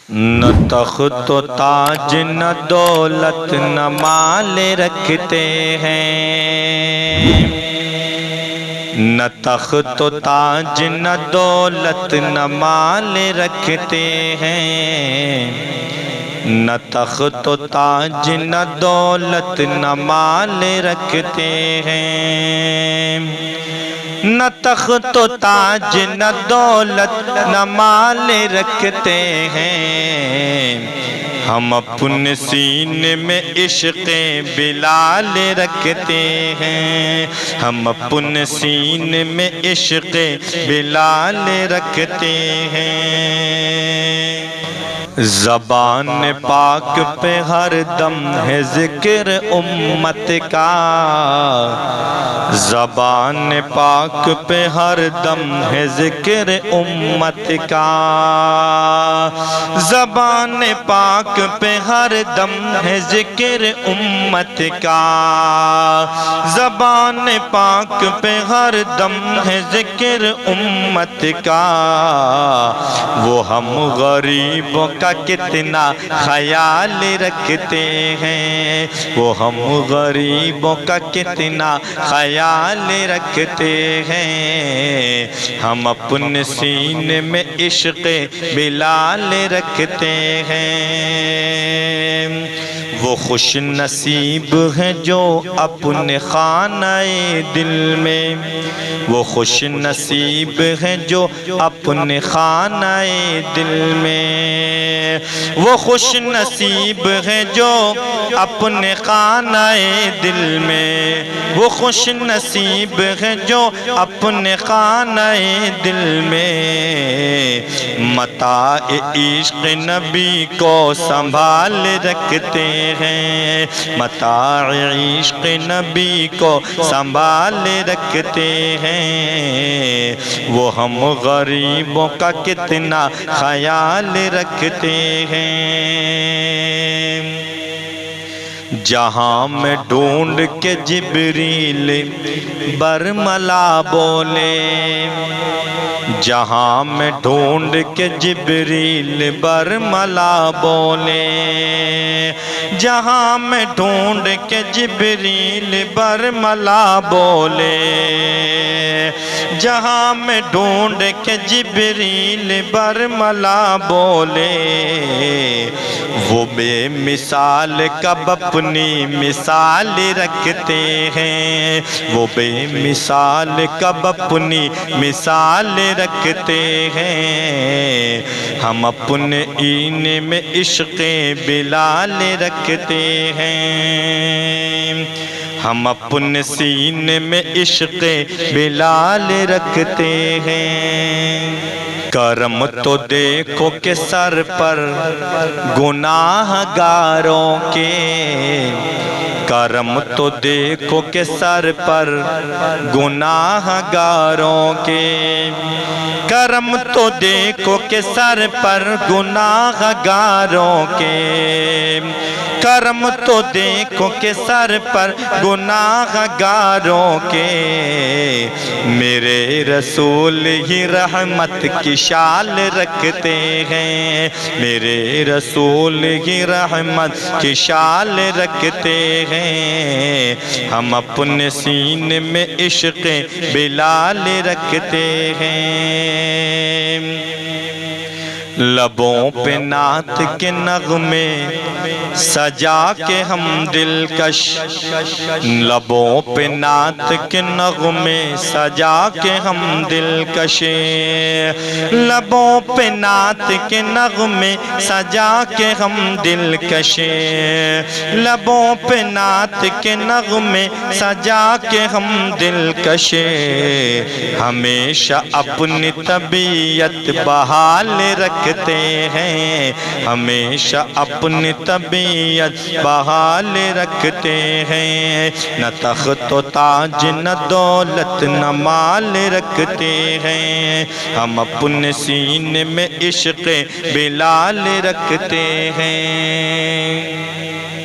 نہ تخت و تاج نہ دولت نہ مال رکھتے ہیں، نہ تخت و تاج نہ دولت نہ مال رکھتے ہیں، نہ تخت و تاج نہ دولت نہ مال رکھتے ہیں، نہ تخت و تاج نہ دولت نہ مال رکھتے ہیں، ہم اپنے سینے میں عشق بلال رکھتے ہیں، ہم اپنے سینے میں عشق بلال رکھتے ہیں۔ زبان پاک پہ ہر دم ہے ذکر امت کا، زبان پاک پہ ہر دم ہے ذکر امت کا، زبان پاک پہ ہر دم ہے ذکر امت کا، زبان پاک پہ ہر دم ہے ذکر امت کا، وہ ہم غریبوں کا کتنا خیال رکھتے ہیں، وہ ہم غریبوں کا کتنا خیال رکھتے ہیں، ہم اپنے سینے میں عشق بلال رکھتے ہیں۔ وہ خوش نصیب ہیں جو اپنے خانہ دل میں، وہ خوش نصیب ہیں جو اپنے خانہ دل میں، وہ خوش نصیب ہیں جو اپنے خانہ دل میں، وہ خوش نصیب ہیں جو اپنے خانہ دل میں، متاع عشق نبی کو سنبھال رکھتے ہیں، متاع عشق نبی کو سنبھال رکھتے ہیں، وہ ہم غریبوں کا کتنا خیال رکھتے ہیں۔ جہاں میں ڈھونڈ کے جبریل برملا بولے، جہاں میں ڈھونڈ کے جبریل برملا بولے، جہاں میں ڈھونڈ کے جبریل برملا بولے، جہاں میں ڈھونڈ کے جبریل برملا بولے، وہ بے مثال کب اپنی مثال رکھتے ہیں، وہ بے مثال کب اپنی مثال رکھتے ہیں، ہم اپنے سینے میں عشق بلال رکھتے ہیں، ہم اپنے سینے میں عشق بلال رکھتے ہیں۔ کرم تو دیکھو کہ سر پر گناہ گاروں کے، کرم تو دیکھو کہ سر پر گناہ گاروں کے، کرم تو دیکھو کہ سر پر گناہ گاروں کے، کرم تو دیکھو کہ سر پر گناہ گاروں کے، میرے رسول ہی رحمت کی شال رکھتے ہیں، میرے رسول ہی رحمت کی شال رکھتے ہیں، ہم اپنے سینے میں عشق بلال رکھتے ہیں۔ لبوں پہ نعت کے نغمے سجا کے ہم دلکش، لبوں پہ نعت کے نغمے سجا کے ہم دلکش، لبوں پہ نعت کے نغمے سجا کے ہم دلکش، لبوں پہ نعت کے نغمے سجا کے ہم دلکش، ہمیشہ اپنی طبیعت بحال رکھتے ہیں، ہمیشہ اپنی طبیعت بحال رکھتے ہیں، نہ تخت و تاج نہ دولت نہ مال رکھتے ہیں، ہم اپنے سینے میں عشق بلال رکھتے ہیں۔